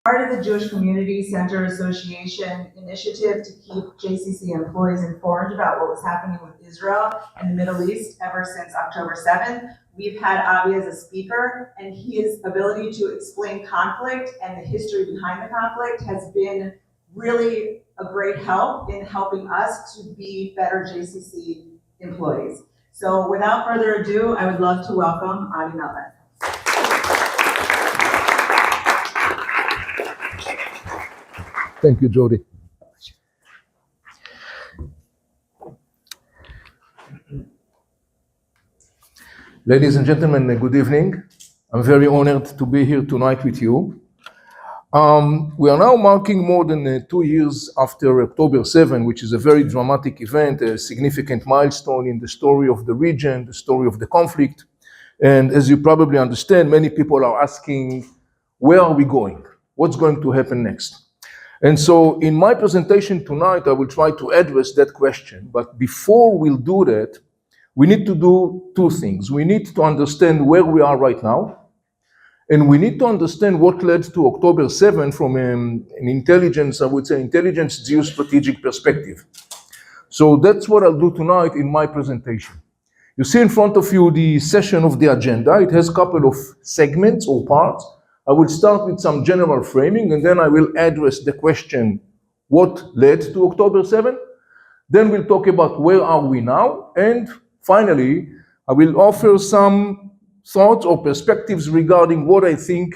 Part of the Jewish Community Center Association initiative to keep JCC employees informed about what was happening with Israel and the Middle East ever since October 7th. We've had Avi as a speaker, and his ability to explain conflict and the history behind the conflict has been really a great help in helping us to be better JCC employees. So without further ado, I would love to welcome Avi Melamed. Thank you, Jody. Ladies and gentlemen, good evening. I'm very honored to be here tonight with you. We are now marking more than 2 years after October 7, which is a very dramatic event, a significant milestone in the story of the region, the story of the conflict. And as you probably understand, many people are asking, where are we going? What's going to happen next? And so in my presentation tonight, I will try to address that question. But before we'll do that, we need to do two things. We need to understand where we are right now, and we need to understand what led to October 7 from an intelligence, I would say, intelligence geostrategic perspective. So that's what I'll do tonight in my presentation. You see in front of you the session of the agenda. It has a couple of segments or parts. I will start with some general framing, and then I will address the question, what led to October 7? Then we'll talk about where are we now, and finally, I will offer some thoughts or perspectives regarding what I think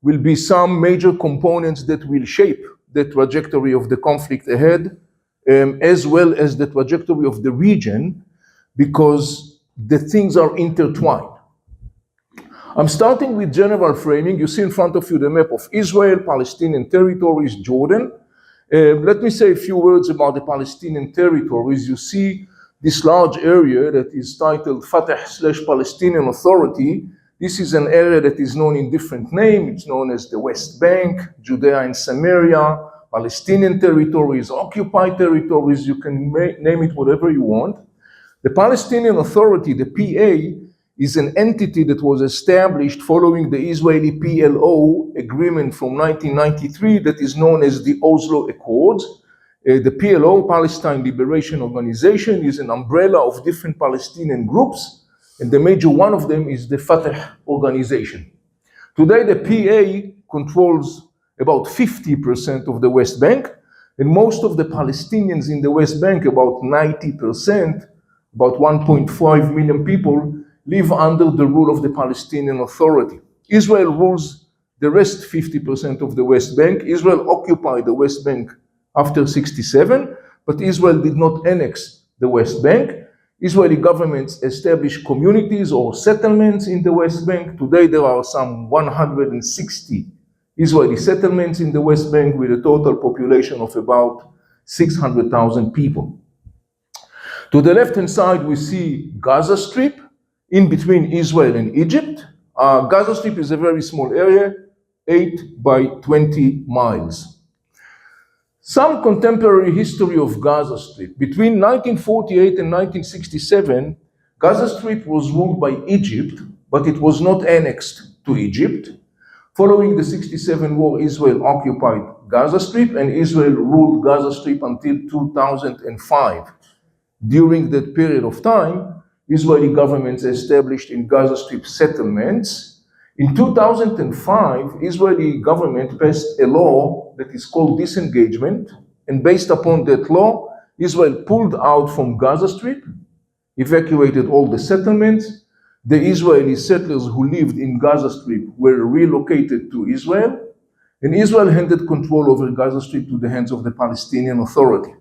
will be some major components that will shape the trajectory of the conflict ahead, as well as the trajectory of the region, because the things are intertwined. I'm starting with general framing. You see in front of you the map of Israel, Palestinian territories, Jordan. Let me say a few words about the Palestinian territories. You see this large area that is titled Fatah/Palestinian Authority. This is an area that is known in different names. It's known as the West Bank, Judea and Samaria, Palestinian territories, occupied territories. You can name it whatever you want. The Palestinian Authority, the PA, is an entity that was established following the Israeli PLO agreement from 1993 that is known as the Oslo Accords. The PLO, Palestine Liberation Organization, is an umbrella of different Palestinian groups, and the major one of them is the Fatah organization. Today, the PA controls about 50% of the West Bank, and most of the Palestinians in the West Bank, about 90%, about 1.5 million people, live under the rule of the Palestinian Authority. Israel rules the rest 50% of the West Bank. Israel occupied the West Bank after 67, but Israel did not annex the West Bank. Israeli governments established communities or settlements in the West Bank. Today there are some 160 Israeli settlements in the West Bank with a total population of about 600,000 people. To the left-hand side we see Gaza Strip, in between Israel and Egypt. Gaza Strip is a very small area, 8 by 20 miles. Some contemporary history of Gaza Strip. Between 1948 and 1967, Gaza Strip was ruled by Egypt, but it was not annexed to Egypt. Following the 67 war, Israel occupied Gaza Strip, and Israel ruled Gaza Strip until 2005. During that period of time, Israeli governments established in Gaza Strip settlements. In 2005, Israeli government passed a law that is called disengagement, and based upon that law, Israel pulled out from Gaza Strip, evacuated all the settlements. The Israeli settlers who lived in Gaza Strip were relocated to Israel, and Israel handed control over Gaza Strip to the hands of the Palestinian Authority.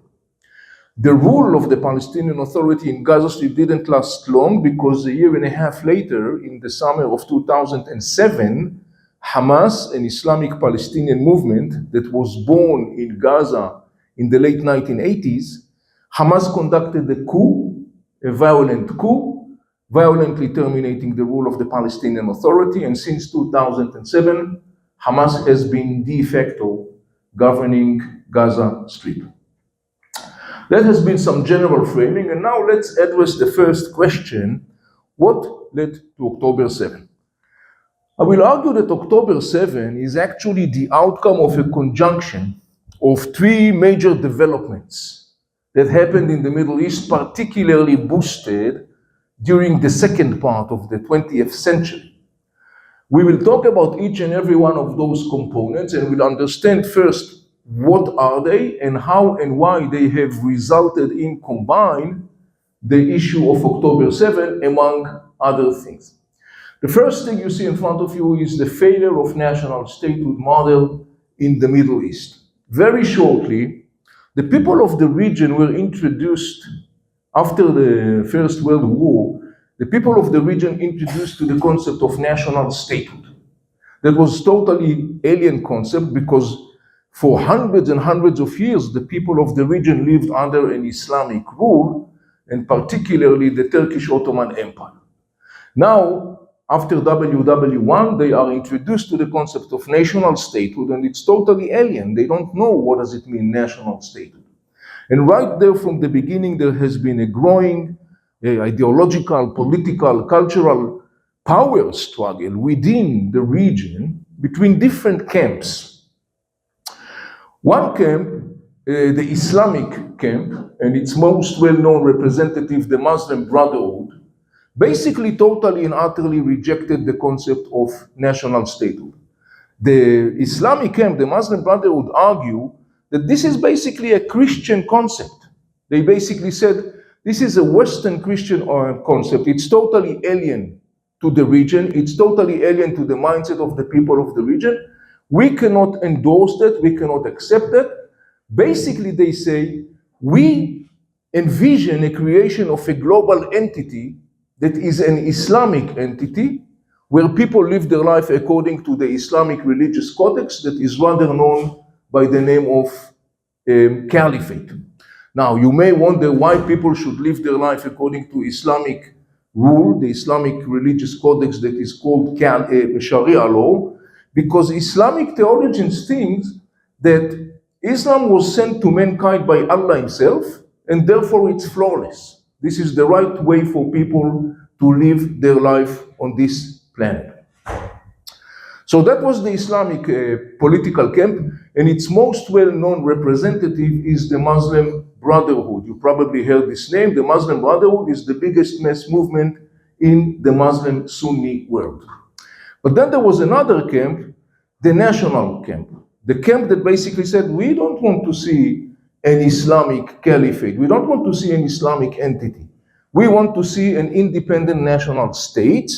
The rule of the Palestinian Authority in Gaza Strip didn't last long, because a year and a half later, in the summer of 2007, Hamas, an Islamic Palestinian movement that was born in Gaza in the late 1980s, Hamas conducted a coup, a violent coup, violently terminating the rule of the Palestinian Authority, and since 2007, Hamas has been de facto governing Gaza Strip. That has been some general framing, and now let's address the first question: what led to October 7? I will argue that October 7 is actually the outcome of a conjunction of three major developments that happened in the Middle East, particularly boosted during the second part of the 20th century. We will talk about each and every one of those components, and we'll understand first what are they and how and why they have resulted in combined the issue of October 7, among other things. The first thing you see in front of you is the failure of national statehood model in the Middle East. Very shortly, the people of the region were introduced after the First World War. The people of the region introduced to the concept of national statehood. That was totally alien concept because for hundreds and hundreds of years, the people of the region lived under an Islamic rule, and particularly the Turkish Ottoman Empire. Now, after WW1, they are introduced to the concept of national statehood, and it's totally alien. They don't know what does it mean, national statehood. And right there from the beginning, there has been a growing ideological, political, cultural power struggle within the region between different camps. One camp, the Islamic camp, and its most well-known representative, the Muslim Brotherhood, basically totally and utterly rejected the concept of national statehood. The Islamic camp, the Muslim Brotherhood, argue that this is basically a Christian concept. They basically said, this is a Western Christian concept. It's totally alien to the region. It's totally alien to the mindset of the people of the region. We cannot endorse that. We cannot accept that. Basically, they say, we envision a creation of a global entity that is an Islamic entity where people live their life according to the Islamic religious codex that is rather known by the name of caliphate. Now, you may wonder why people should live their life according to Islamic rule, the Islamic religious codex that is called Sharia law, because Islamic theologians think that Islam was sent to mankind by Allah himself, and therefore it's flawless. This is the right way for people to live their life on this planet. So that was the Islamic political camp, and its most well-known representative is the Muslim Brotherhood. You probably heard this name. The Muslim Brotherhood is the biggest mass movement in the Muslim Sunni world. But then there was another camp, the national camp. The camp that basically said, we don't want to see an Islamic caliphate. We don't want to see an Islamic entity. We want to see an independent national state,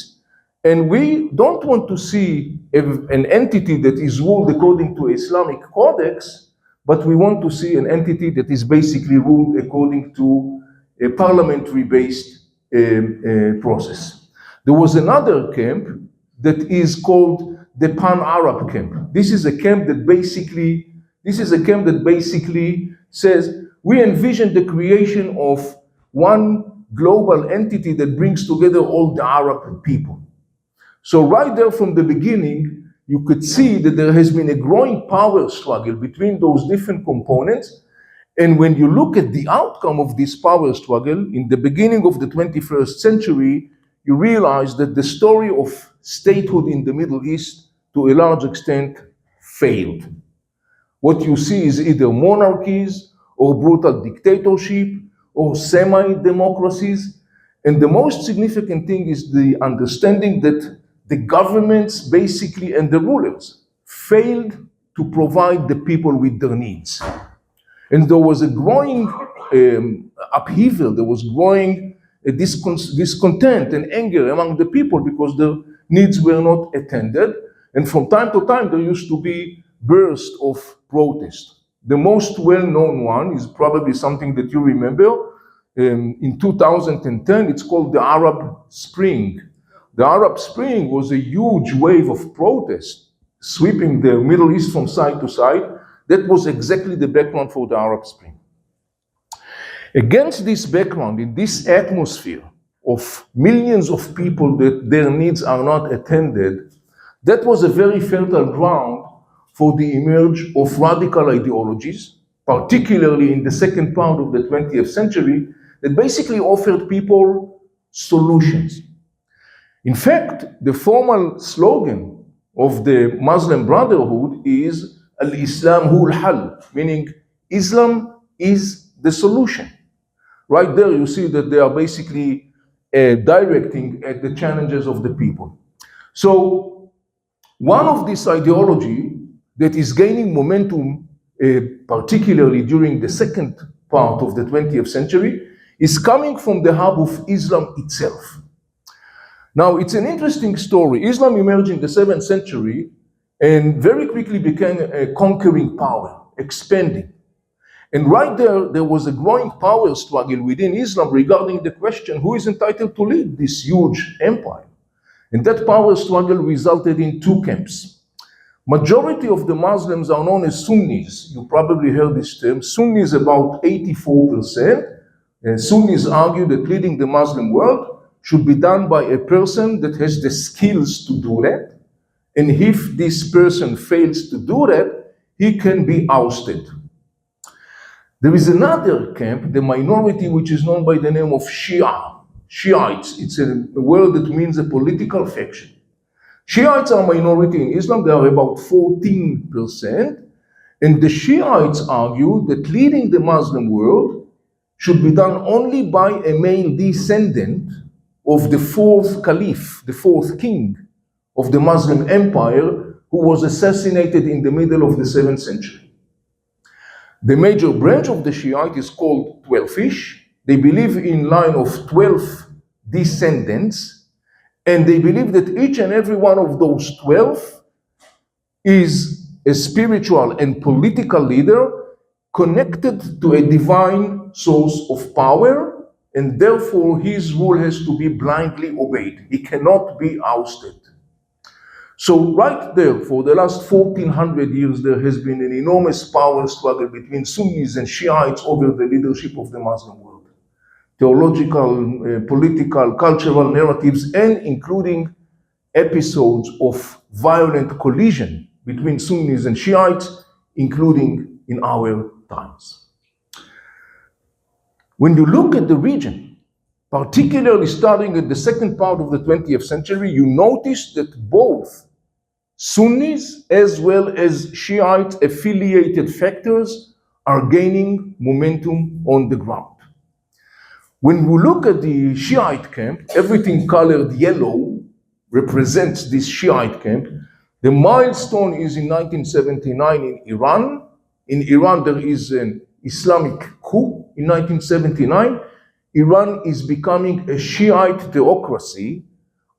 and we don't want to see an entity that is ruled according to Islamic codex, but we want to see an entity that is basically ruled according to a parliamentary-based process. There was another camp that is called the Pan-Arab camp. This is a camp that basically says, we envision the creation of one global entity that brings together all the Arab people. So right there from the beginning, you could see that there has been a growing power struggle between those different components. And when you look at the outcome of this power struggle in the beginning of the 21st century, you realize that the story of statehood in the Middle East, to a large extent, failed. What you see is either monarchies or brutal dictatorship or semi-democracies. And the most significant thing is the understanding that the governments basically and the rulers failed to provide the people with their needs. And there was a growing upheaval, there was growing discontent and anger among the people because their needs were not attended. And from time to time, there used to be bursts of protest. The most well-known one is probably something that you remember. In 2010, it's called the Arab Spring. The Arab Spring was a huge wave of protest sweeping the Middle East from side to side. That was exactly the background for the Arab Spring. Against this background, in this atmosphere of millions of people that their needs are not attended, that was a very fertile ground for the emerge of radical ideologies, particularly in the second part of the 20th century, that basically offered people solutions. In fact, the formal slogan of the Muslim Brotherhood is Al-Islam hu al-hal, meaning Islam is the solution. Right there you see that they are basically directing at the challenges of the people. So one of this ideology that is gaining momentum, particularly during the second part of the 20th century, is coming from the hub of Islam itself. Now, it's an interesting story. Islam emerged in the 7th century and very quickly became a conquering power, expanding. And right there was a growing power struggle within Islam regarding the question who is entitled to lead this huge empire. And that power struggle resulted in two camps. Majority of the Muslims are known as Sunnis. You probably heard this term. Sunnis about 84%. Sunnis argue that leading the Muslim world should be done by a person that has the skills to do that. And if this person fails to do that, he can be ousted. There is another camp, the minority, which is known by the name of Shiites. It's a word that means a political faction. Shiites are a minority in Islam. They are about 14%. And the Shiites argue that leading the Muslim world should be done only by a male descendant of the fourth caliph, the fourth king of the Muslim empire, who was assassinated in the middle of the 7th century. The major branch of the Shiite is called 12ish. They believe in line of 12 descendants, and they believe that each and every one of those 12 is a spiritual and political leader connected to a divine source of power, and therefore his rule has to be blindly obeyed. He cannot be ousted. So right there, for the last 1400 years, there has been an enormous power struggle between Sunnis and Shiites over the leadership of the Muslim world. Theological, political, cultural narratives, and including episodes of violent collision between Sunnis and Shiites, including in our times. When you look at the region, particularly starting at the second part of the 20th century, you notice that both Sunnis as well as Shiite affiliated factors are gaining momentum on the ground. When we look at the Shiite camp, everything colored yellow represents this Shiite camp. The milestone is in 1979 in Iran. In Iran, there is an Islamic coup in 1979. Iran is becoming a Shiite theocracy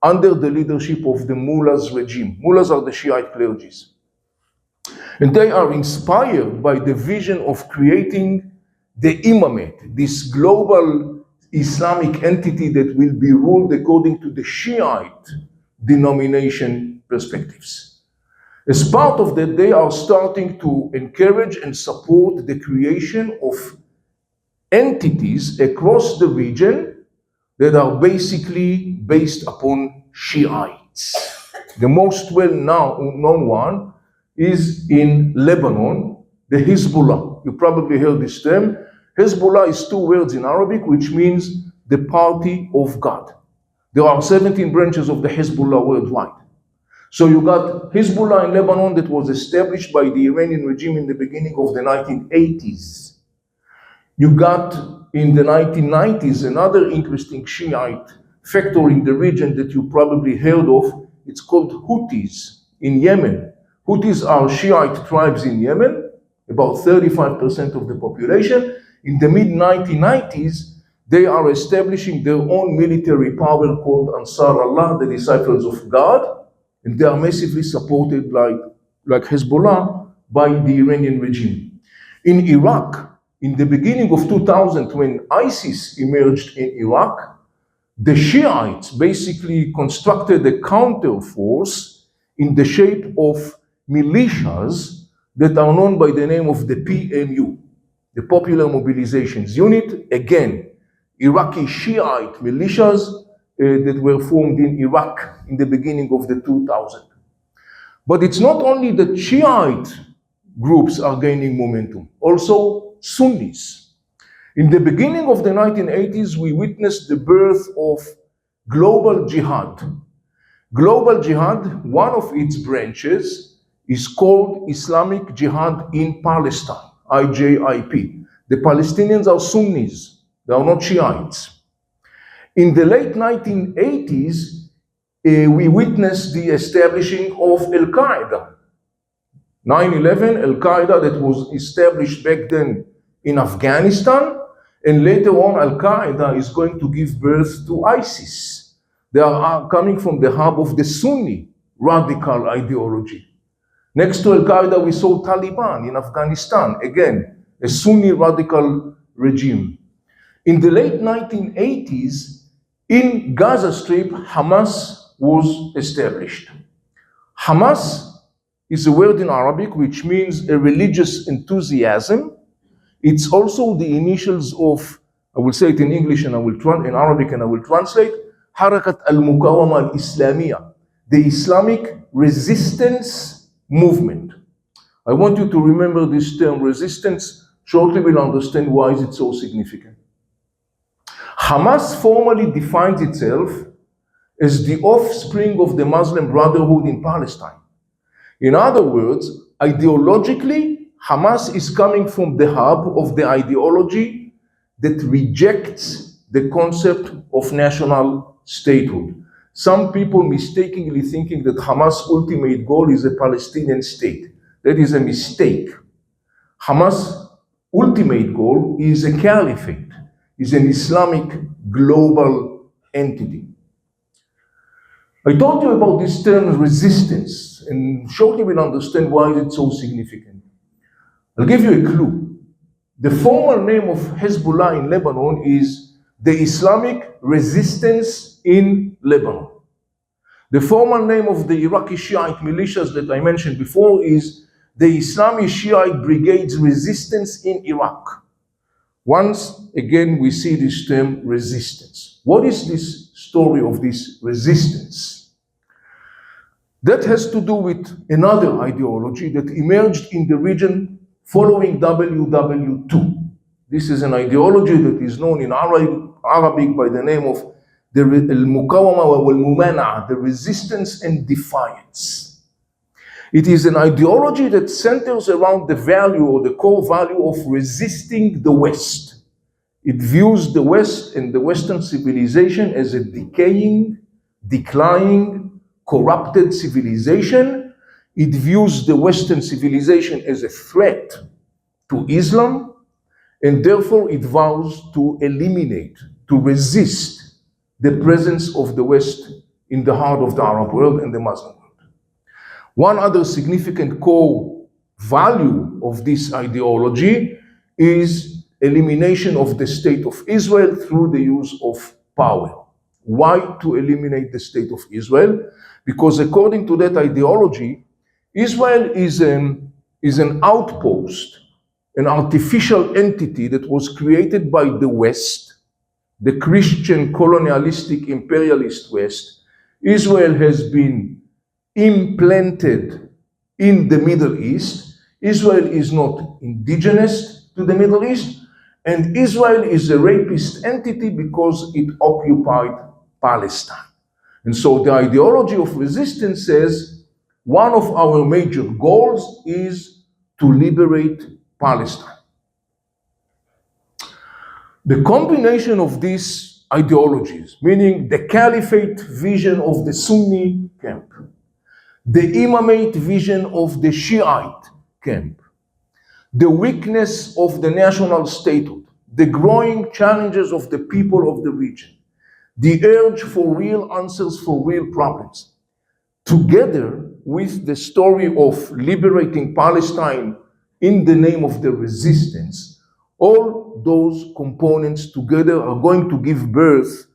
under the leadership of the mullahs regime. Mullahs are the Shiite clergies. And they are inspired by the vision of creating the imamate, this global Islamic entity that will be ruled according to the Shiite denomination perspectives. As part of that, they are starting to encourage and support the creation of entities across the region that are basically based upon Shiites. The most well-known one is in Lebanon, the Hezbollah. You probably heard this term. Hezbollah is two words in Arabic, which means the party of God. There are 17 branches of the Hezbollah worldwide. So you got Hezbollah in Lebanon that was established by the Iranian regime in the beginning of the 1980s. You got in the 1990s another interesting Shiite factor in the region that you probably heard of. It's called Houthis in Yemen. Houthis are Shiite tribes in Yemen, about 35% of the population. In the mid-1990s, they are establishing their own military power called Ansar Allah, the Disciples of God, and they are massively supported like Hezbollah by the Iranian regime. In Iraq, in the beginning of 2000, when ISIS emerged in Iraq, the Shiites basically constructed a counter force in the shape of militias that are known by the name of the PMU, the Popular Mobilizations Unit. Again, Iraqi Shiite militias that were formed in Iraq in the beginning of the 2000s. But it's not only that Shiite groups are gaining momentum, also Sunnis. In the beginning of the 1980s, we witnessed the birth of global jihad. Global Jihad, one of its branches, is called Islamic Jihad in Palestine, IJIP. The Palestinians are Sunnis, they are not Shiites. In the late 1980s, we witnessed the establishing of Al-Qaeda. 9/11, Al-Qaeda that was established back then in Afghanistan, and later on Al-Qaeda is going to give birth to ISIS. They are coming from the hub of the Sunni radical ideology. Next to Al-Qaeda, we saw Taliban in Afghanistan, again, a Sunni radical regime. In the late 1980s, in Gaza Strip, Hamas was established. Hamas is a word in Arabic which means a religious enthusiasm. It's also the initials of, I will say it in English and in Arabic and I will translate, Harakat al-Muqawama al-Islamiyya, the Islamic resistance movement. I want you to remember this term, resistance. Shortly we'll understand why is it so significant. Hamas formally defines itself as the offspring of the Muslim Brotherhood in Palestine. In other words, ideologically, Hamas is coming from the hub of the ideology that rejects the concept of national statehood. Some people mistakenly thinking that Hamas' ultimate goal is a Palestinian state. That is a mistake. Hamas' ultimate goal is a caliphate, is an Islamic global entity. I told you about this term resistance, and shortly we'll understand why it's so significant. I'll give you a clue. The formal name of Hezbollah in Lebanon is the Islamic Resistance in Lebanon. The formal name of the Iraqi Shiite militias that I mentioned before is the Islamic Shiite Brigade's Resistance in Iraq. Once again, we see this term resistance. What is this story of this resistance? That has to do with another ideology that emerged in the region following WW2. This is an ideology that is known in Arabic by the name of the Al-Muqawama wal-Mumana'a, the resistance and defiance. It is an ideology that centers around the value or the core value of resisting the West. It views the West and the Western civilization as a decaying, declining, corrupted civilization. It views the Western civilization as a threat to Islam, and therefore it vows to eliminate, to resist the presence of the West in the heart of the Arab world and the Muslim world. One other significant core value of this ideology is elimination of the state of Israel through the use of power. Why to eliminate the state of Israel? Because according to that ideology, Israel is an outpost, an artificial entity that was created by the West, the Christian colonialistic imperialist West. Israel has been implanted in the Middle East. Israel is not indigenous to the Middle East, and Israel is a rapist entity because it occupied Palestine. And so the ideology of resistance says one of our major goals is to liberate Palestine. The combination of these ideologies, meaning the caliphate vision of the Sunni camp, the imamate vision of the Shiite camp, the weakness of the national statehood, the growing challenges of the people of the region, the urge for real answers for real problems, together with the story of liberating Palestine in the name of the resistance, all those components together are going to give birth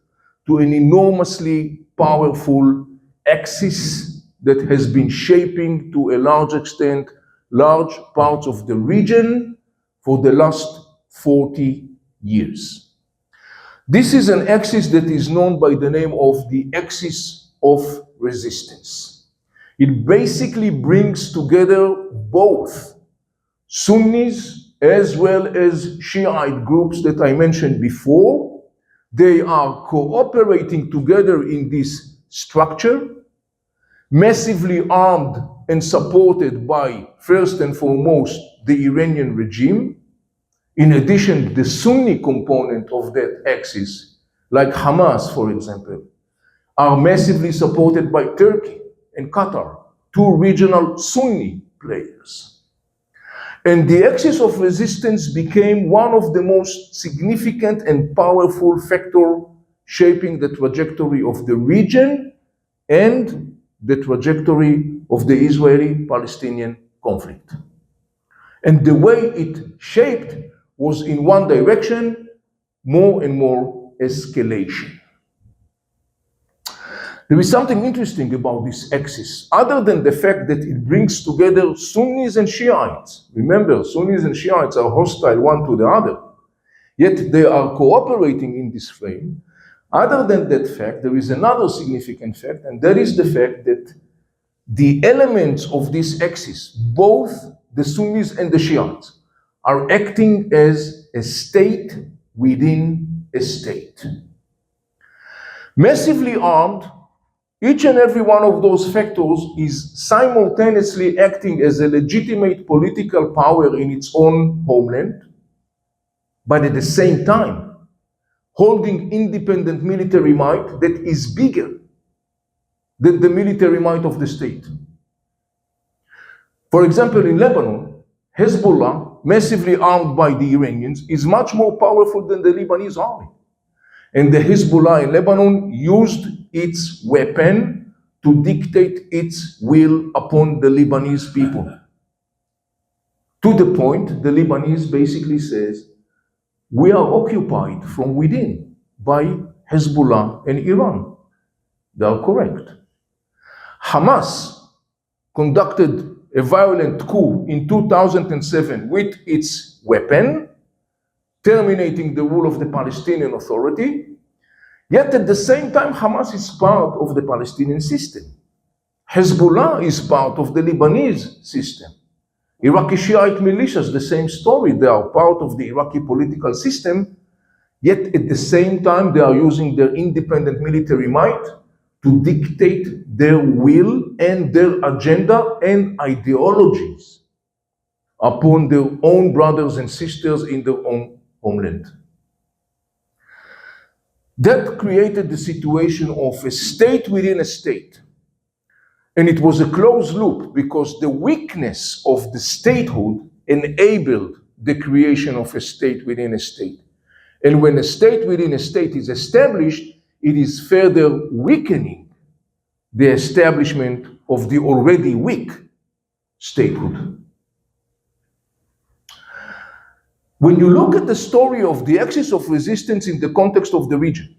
to an enormously powerful axis that has been shaping to a large extent large parts of the region for the last 40 years. This is an axis that is known by the name of the axis of resistance. It basically brings together both Sunnis as well as Shiite groups that I mentioned before. They are cooperating together in this structure. massively armed and supported by, first and foremost, the Iranian regime. In addition, the Sunni component of that axis, like Hamas, for example, are massively supported by Turkey and Qatar, two regional Sunni players. And the axis of resistance became one of the most significant and powerful factors shaping the trajectory of the region and the trajectory of the Israeli-Palestinian conflict. And the way it shaped was in one direction, more and more escalation. There is something interesting about this axis, other than the fact that it brings together Sunnis and Shiites. Remember, Sunnis and Shiites are hostile one to the other, yet they are cooperating in this frame. Other than that fact, there is another significant fact, and that is the fact that the elements of this axis, both the Sunnis and the Shiites, are acting as a state within a state. Massively armed, each and every one of those factors is simultaneously acting as a legitimate political power in its own homeland, but at the same time, holding independent military might that is bigger than the military might of the state. For example, in Lebanon, Hezbollah, massively armed by the Iranians, is much more powerful than the Lebanese army. And the Hezbollah in Lebanon used its weapon to dictate its will upon the Lebanese people. To the point, the Lebanese basically says, we are occupied from within by Hezbollah and Iran. They are correct. Hamas conducted a violent coup in 2007 with its weapon, terminating the rule of the Palestinian Authority. Yet at the same time, Hamas is part of the Palestinian system. Hezbollah is part of the Lebanese system. Iraqi Shiite militias, the same story. They are part of the Iraqi political system, yet at the same time, they are using their independent military might to dictate their will and their agenda and ideologies upon their own brothers and sisters in their own homeland. That created the situation of a state within a state. And it was a closed loop because the weakness of the statehood enabled the creation of a state within a state. And when a state within a state is established, it is further weakening the establishment of the already weak statehood. When you look at the story of the axis of resistance in the context of the region,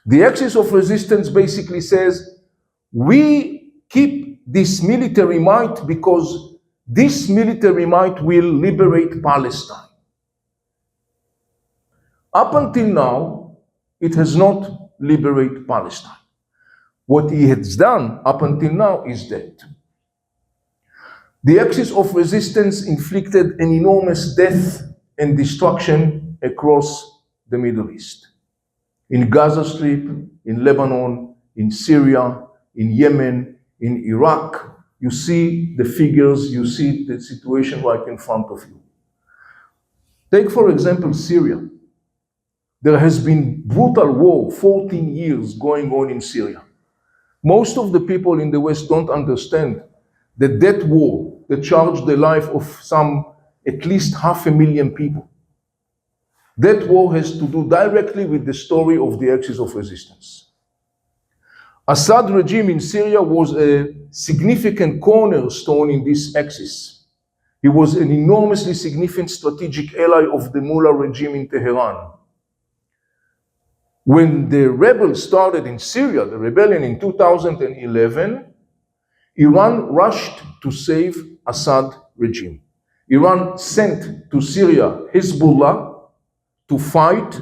the axis of resistance basically says, we keep this military might because this military might will liberate Palestine. Up until now, it has not liberated Palestine. What he has done up until now is that the axis of resistance inflicted an enormous death and destruction across the Middle East. In Gaza Strip, in Lebanon, in Syria, in Yemen, in Iraq, you see the figures, you see the situation right in front of you. Take, for example, Syria. There has been brutal war, 14 years going on in Syria. Most of the people in the West don't understand that that war that charged the life of some at least 500,000 people. That war has to do directly with the story of the axis of resistance. Assad regime in Syria was a significant cornerstone in this axis. He was an enormously significant strategic ally of the Mullah regime in Tehran. When the rebels started in Syria, the rebellion in 2011, Iran rushed to save Assad regime. Iran sent to Syria Hezbollah to fight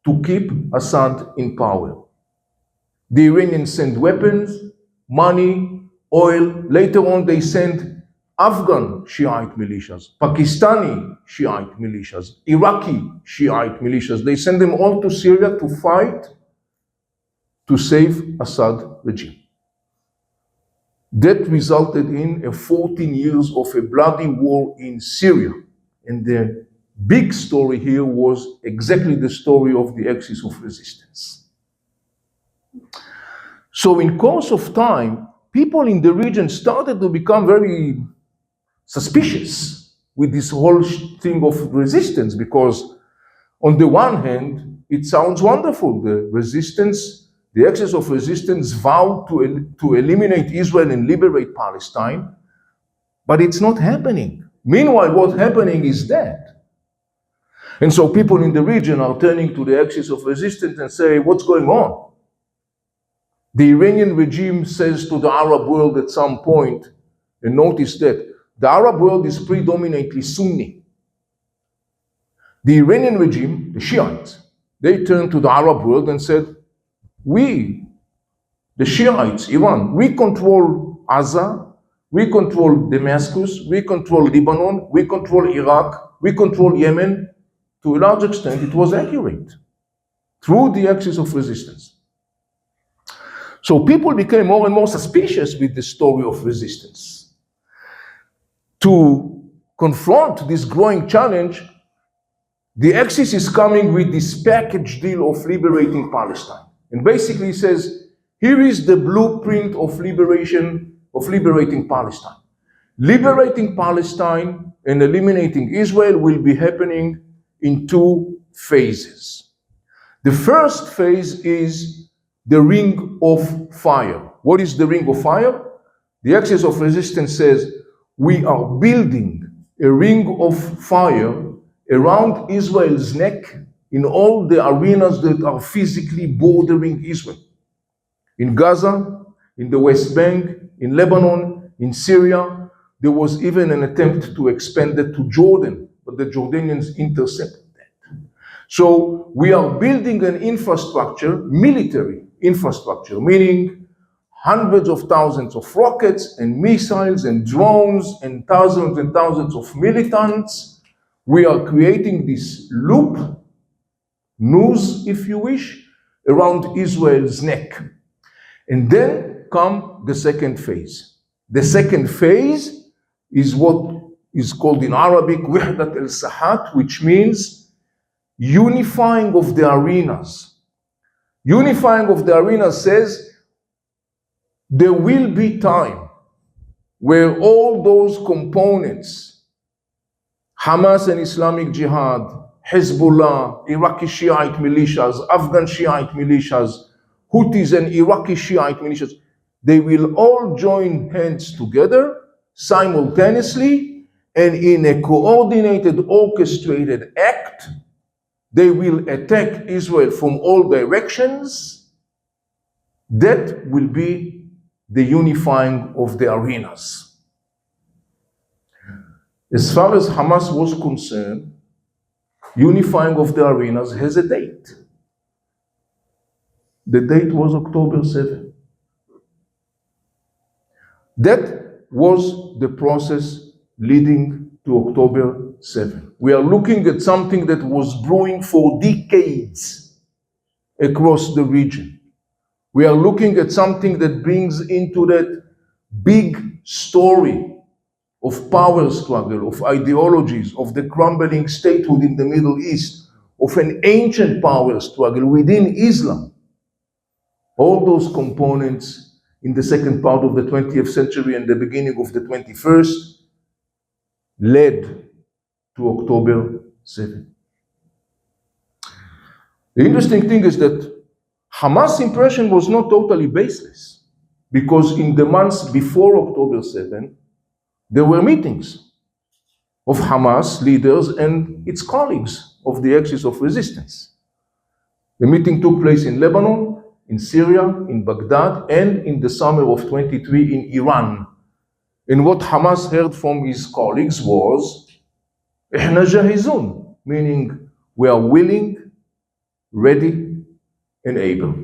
to keep Assad in power. The Iranians sent weapons, money, oil. Later on, they sent Afghan Shiite militias, Pakistani Shiite militias, Iraqi Shiite militias. They sent them all to Syria to fight to save Assad regime. That resulted in 14 years of a bloody war in Syria. And the big story here was exactly the story of the axis of resistance. So in course of time, people in the region started to become very suspicious with this whole thing of resistance, because on the one hand, it sounds wonderful. The resistance, the axis of resistance vowed to eliminate Israel and liberate Palestine, but it's not happening. Meanwhile, what's happening is that. And so people in the region are turning to the axis of resistance and say, what's going on? The Iranian regime says to the Arab world at some point, and notice that the Arab world is predominantly Sunni. The Iranian regime, the Shiites, they turned to the Arab world and said, we, the Shiites, Iran, we control Gaza, we control Damascus, we control Lebanon, we control Iraq, we control Yemen. To a large extent, it was accurate through the axis of resistance. So people became more and more suspicious with the story of resistance. To confront this growing challenge, the axis is coming with this package deal of liberating Palestine. And basically says, here is the blueprint of liberating Palestine. Liberating Palestine and eliminating Israel will be happening in two phases. The first phase is the ring of fire. What is the ring of fire? The axis of resistance says, we are building a ring of fire around Israel's neck in all the arenas that are physically bordering Israel. In Gaza, in the West Bank, in Lebanon, in Syria. There was even an attempt to expand it to Jordan, but the Jordanians intercepted that. So we are building an infrastructure, military infrastructure, meaning hundreds of thousands of rockets and missiles and drones and thousands of militants. We are creating this loop, noose, if you wish, around Israel's neck. And then come the second phase. The second phase is what is called in Arabic Wahdat al-Sahat, which means unifying of the arenas. Unifying of the arenas says there will be time where all those components, Hamas and Islamic Jihad, Hezbollah, Iraqi Shiite militias, Afghan Shiite militias, Houthis and Iraqi Shiite militias, they will all join hands together simultaneously, and in a coordinated, orchestrated act, they will attack Israel from all directions. That will be the unifying of the arenas. As far as Hamas was concerned, unifying of the arenas has a date. The date was October 7. That was the process leading to October 7. We are looking at something that was brewing for decades across the region. We are looking at something that brings into that big story of power struggle, of ideologies, of the crumbling statehood in the Middle East, of an ancient power struggle within Islam. All those components in the second part of the 20th century and the beginning of the 21st led to October 7. The interesting thing is that Hamas' impression was not totally baseless, because in the months before October 7, there were meetings of Hamas leaders and its colleagues of the axis of resistance. The meeting took place in Lebanon, in Syria, in Baghdad, and in the summer of 23 in Iran. And what Hamas heard from his colleagues was, "Ihna jahizun," meaning we are willing, ready, and able.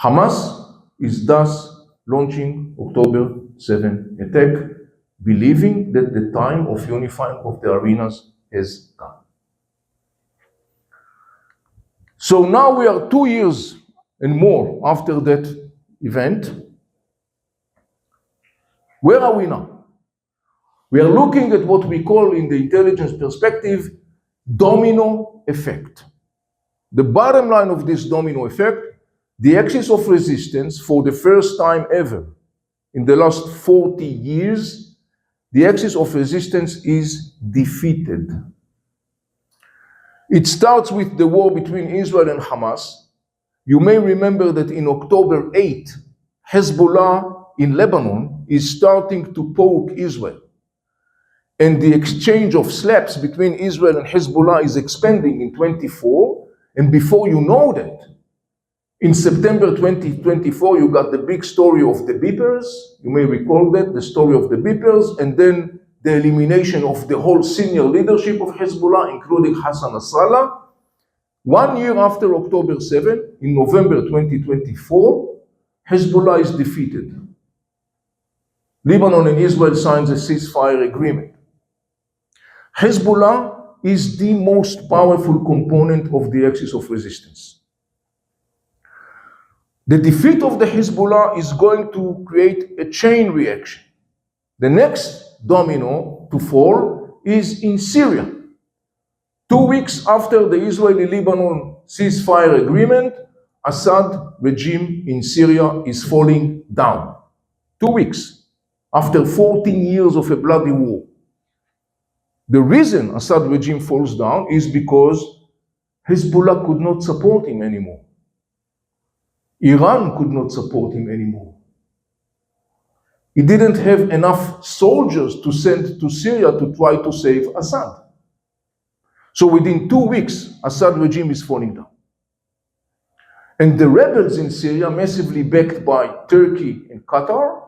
Hamas is thus launching October 7 attack, believing that the time of unifying of the arenas has come. So now we are 2 years and more after that event, Where are we now? We are looking at what we call in the intelligence perspective, domino effect. The bottom line of this domino effect, the axis of resistance for the first time ever in the last 40 years, the axis of resistance is defeated. It starts with the war between Israel and Hamas. You may remember that in October 8, Hezbollah in Lebanon is starting to poke Israel. And the exchange of slaps between Israel and Hezbollah is expanding in 24. And before you know that, in September 2024, you got the big story of the beepers. You may recall that, the story of the beepers, and then the elimination of the whole senior leadership of Hezbollah, including Hassan Nasrallah. 1 year after October 7, in November 2024, Hezbollah is defeated. Lebanon and Israel signs a ceasefire agreement. Hezbollah is the most powerful component of the axis of resistance. The defeat of the Hezbollah is going to create a chain reaction. The next domino to fall is in Syria. 2 weeks after the Israeli-Lebanon ceasefire agreement, Assad regime in Syria is falling down. 2 weeks after 14 years of a bloody war. The reason Assad regime falls down is because Hezbollah could not support him anymore. Iran could not support him anymore. He didn't have enough soldiers to send to Syria to try to save Assad. So within 2 weeks, Assad regime is falling down. And the rebels in Syria, massively backed by Turkey and Qatar,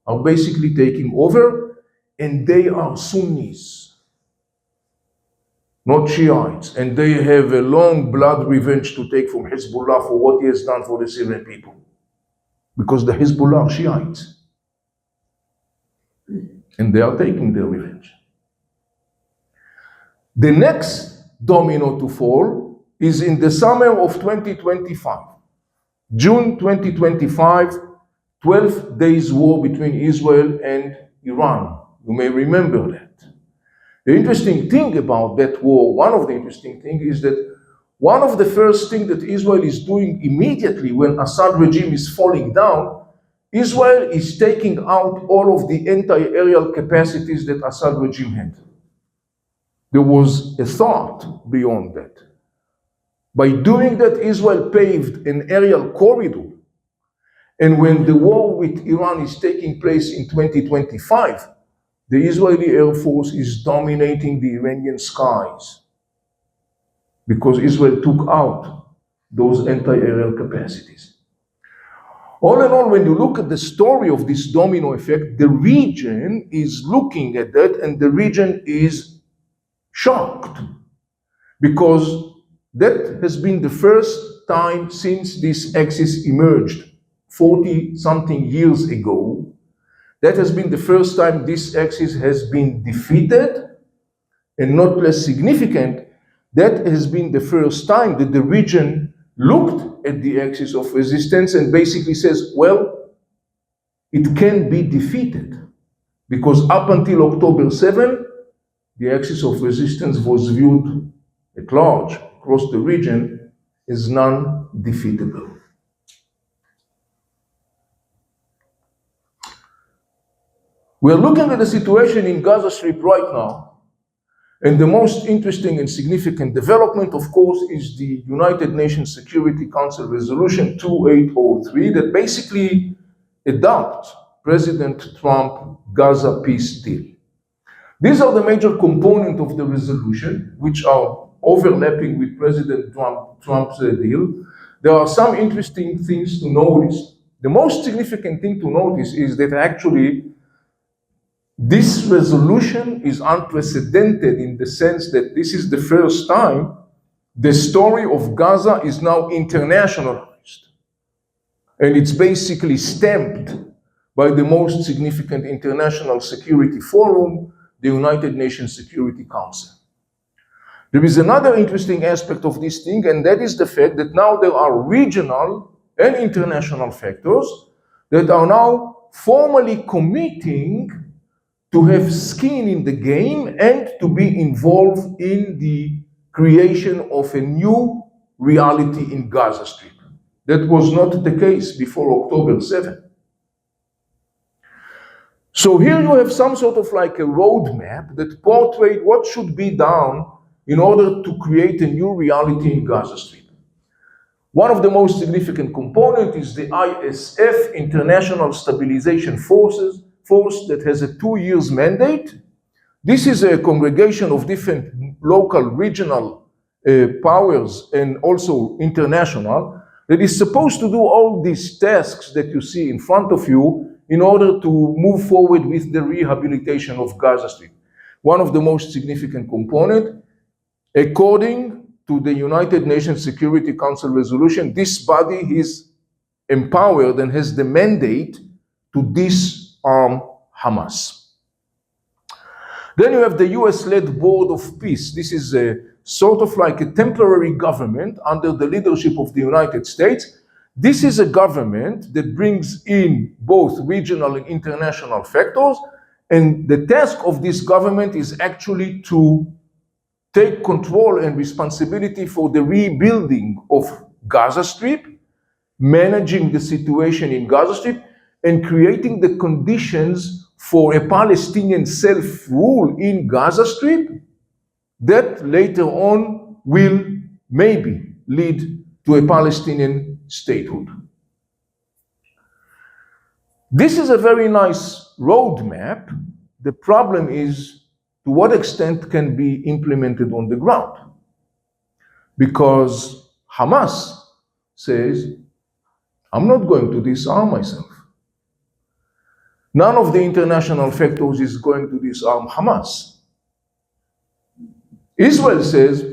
are basically taking over, and they are Sunnis, not Shiites. And they have a long blood revenge to take from Hezbollah for what he has done for the Syrian people. Because the Hezbollah are Shiites. And they are taking their revenge. The next domino to fall is in the summer of 2025. June 2025, 12 days war between Israel and Iran. You may remember that. The interesting thing about that war, one of the interesting things is that one of the first things that Israel is doing immediately when Assad regime is falling down, Israel is taking out all of the anti-aerial capacities that Assad regime had. There was a thought beyond that. By doing that, Israel paved an aerial corridor. And when the war with Iran is taking place in 2025, the Israeli Air Force is dominating the Iranian skies because Israel took out those anti-aerial capacities. All in all, when you look at the story of this domino effect, the region is looking at that, and the region is shocked, because that has been the first time since this axis emerged 40-something years ago. That has been the first time this axis has been defeated, and not less significant, that has been the first time that the region looked at the axis of resistance and basically says, well, it can be defeated. Because up until October 7, the axis of resistance was viewed at large across the region as non-defeatable. We are looking at the situation in Gaza Strip right now, and the most interesting and significant development, of course, is the United Nations Security Council Resolution 2803 that basically adopts President Trump's Gaza peace deal. These are the major components of the resolution, which are overlapping with President Trump's deal. There are some interesting things to notice. The most significant thing to notice is that actually this resolution is unprecedented in the sense that this is the first time the story of Gaza is now internationalized. And it's basically stamped by the most significant international security forum, the United Nations Security Council. There is another interesting aspect of this thing, and that is the fact that now there are regional and international factors that are now formally committing to have skin in the game and to be involved in the creation of a new reality in Gaza Strip. That was not the case before October 7. So here you have some sort of like a roadmap that portrayed what should be done in order to create a new reality in Gaza Strip. One of the most significant components is the ISF, International Stabilization Force, that has a 2-year mandate. This is a congregation of different local, regional powers and also international that is supposed to do all these tasks that you see in front of you in order to move forward with the rehabilitation of Gaza Strip. One of the most significant components, according to the United Nations Security Council resolution, this body is empowered and has the mandate to disarm Hamas. Then you have the US-led Board of Peace. This is a sort of like a temporary government under the leadership of the United States. This is a government that brings in both regional and international factors, and the task of this government is actually to take control and responsibility for the rebuilding of Gaza Strip, managing the situation in Gaza Strip, and creating the conditions for a Palestinian self-rule in Gaza Strip that later on will maybe lead to a Palestinian statehood. This is a very nice roadmap. The problem is to what extent can be implemented on the ground. Because Hamas says, I'm not going to disarm myself. None of the international factors is going to disarm Hamas. Israel says,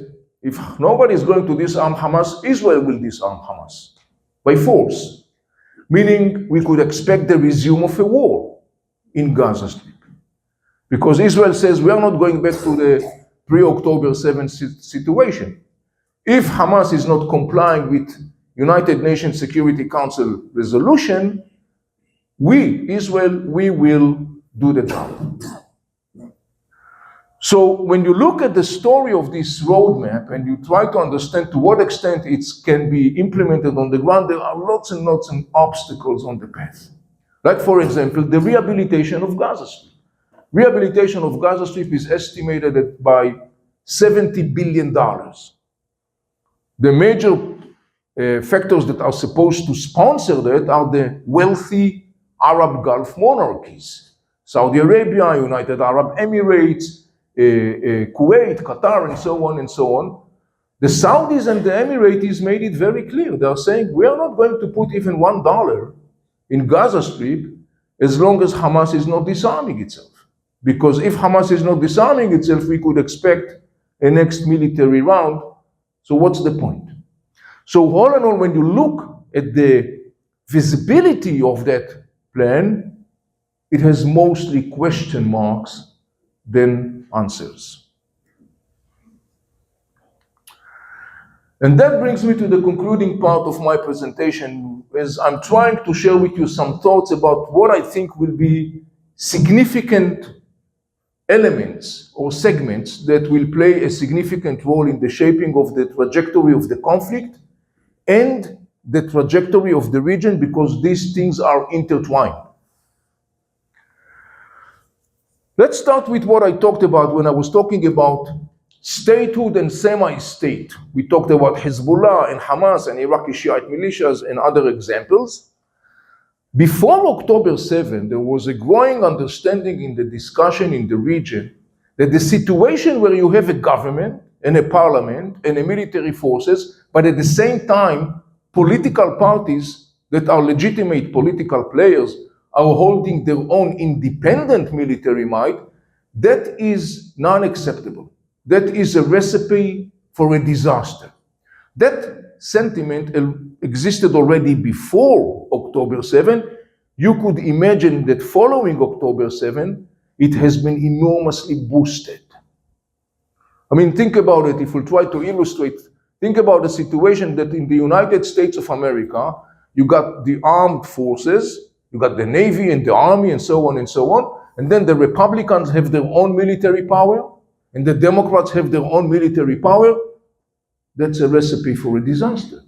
if nobody is going to disarm Hamas, Israel will disarm Hamas by force. Meaning we could expect the resume of a war in Gaza Strip. Because Israel says we are not going back to the pre-October 7 situation. If Hamas is not complying with United Nations Security Council resolution, Israel, we will do the job. So when you look at the story of this roadmap and you try to understand to what extent it can be implemented on the ground, there are lots and lots of obstacles on the path. Like, for example, the rehabilitation of Gaza Strip. Rehabilitation of Gaza Strip is estimated by $70 billion. The major factors that are supposed to sponsor that are the wealthy Arab Gulf monarchies. Saudi Arabia, United Arab Emirates, Kuwait, Qatar, and so on and so on. The Saudis and the Emiratis made it very clear. They are saying, we are not going to put even $1 in Gaza Strip as long as Hamas is not disarming itself. Because if Hamas is not disarming itself, we could expect a next military round. So what's the point? So all in all, when you look at the visibility of that plan, it has mostly question marks than answers. And that brings me to the concluding part of my presentation, as I'm trying to share with you some thoughts about what I think will be significant elements or segments that will play a significant role in the shaping of the trajectory of the conflict and the trajectory of the region, because these things are intertwined. Let's start with what I talked about when I was talking about statehood and semi-state. We talked about Hezbollah and Hamas and Iraqi Shiite militias and other examples. Before October 7, there was a growing understanding in the discussion in the region that the situation where you have a government and a parliament and a military forces, but at the same time, political parties that are legitimate political players are holding their own independent military might, that is non-acceptable. That is a recipe for a disaster. That sentiment existed already before October 7. You could imagine that following October 7, it has been enormously boosted. I mean, think about it. If we try to illustrate, think about the situation that in the United States of America, you got the armed forces You got the Navy and the Army and so on and so on. And then the Republicans have their own military power, and the Democrats have their own military power. That's a recipe for a disaster.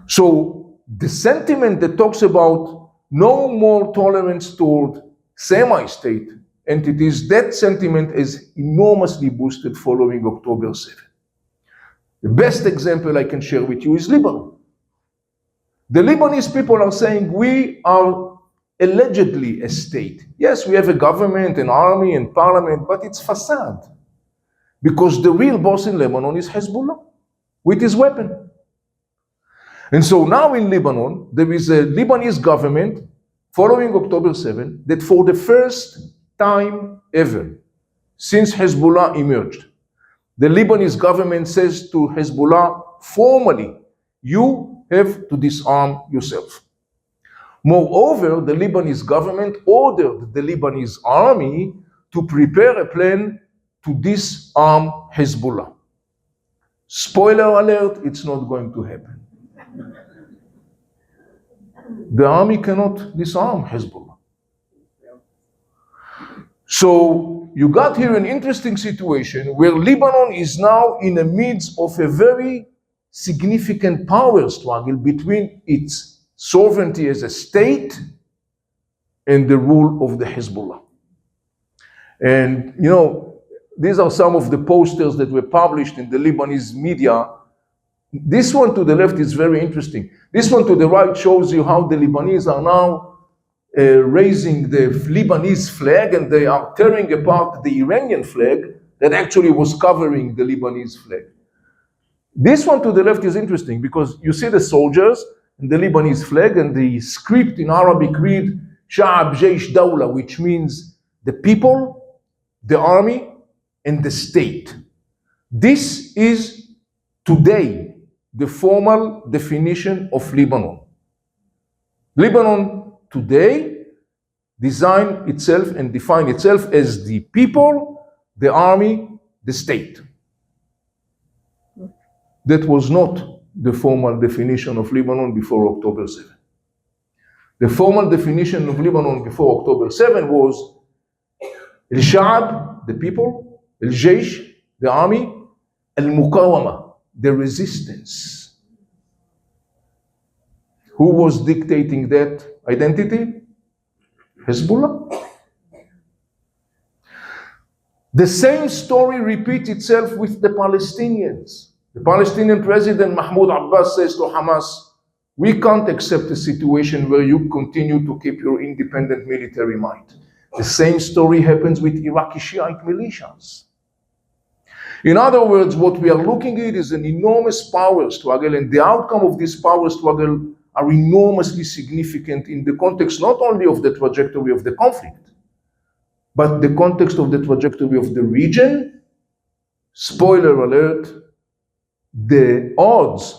So the sentiment that talks about no more tolerance toward semi-state entities, that sentiment is enormously boosted following October 7. The best example I can share with you is Lebanon. The Lebanese people are saying we are allegedly a state. Yes, we have a government, an army, and parliament, but it's facade. Because the real boss in Lebanon is Hezbollah with his weapon. And so now in Lebanon, there is a Lebanese government following October 7 that for the first time ever since Hezbollah emerged, the Lebanese government says to Hezbollah formally, you have to disarm yourself. Moreover, the Lebanese government ordered the Lebanese army to prepare a plan to disarm Hezbollah. Spoiler alert, it's not going to happen. The army cannot disarm Hezbollah. So you got here an interesting situation where Lebanon is now in the midst of a very significant power struggle between its sovereignty as a state and the rule of the Hezbollah. And you know, these are some of the posters that were published in the Lebanese media. This one to the left is very interesting. This one to the right shows you how the Lebanese are now raising the Lebanese flag, and they are tearing apart the Iranian flag that actually was covering the Lebanese flag. This one to the left is interesting because you see the soldiers and the Lebanese flag, and the script in Arabic read Sha'ab Jaysh Dawla, which means the people, the army, and the state. This is today the formal definition of Lebanon. Lebanon today design itself and define itself as the people, the army, the state. That was not the formal definition of Lebanon before October 7. The formal definition of Lebanon before October 7 was Al-Sha'ab, the people, Al-Jaysh, the army, Al-Muqawama, the resistance. Who was dictating that identity? Hezbollah. The same story repeats itself with the Palestinians. The Palestinian president Mahmoud Abbas says to Hamas, we can't accept a situation where you continue to keep your independent military might. The same story happens with Iraqi Shiite militias. In other words, what we are looking at is an enormous power struggle, and the outcome of this power struggle are enormously significant in the context not only of the trajectory of the conflict, but the context of the trajectory of the region. Spoiler alert, the odds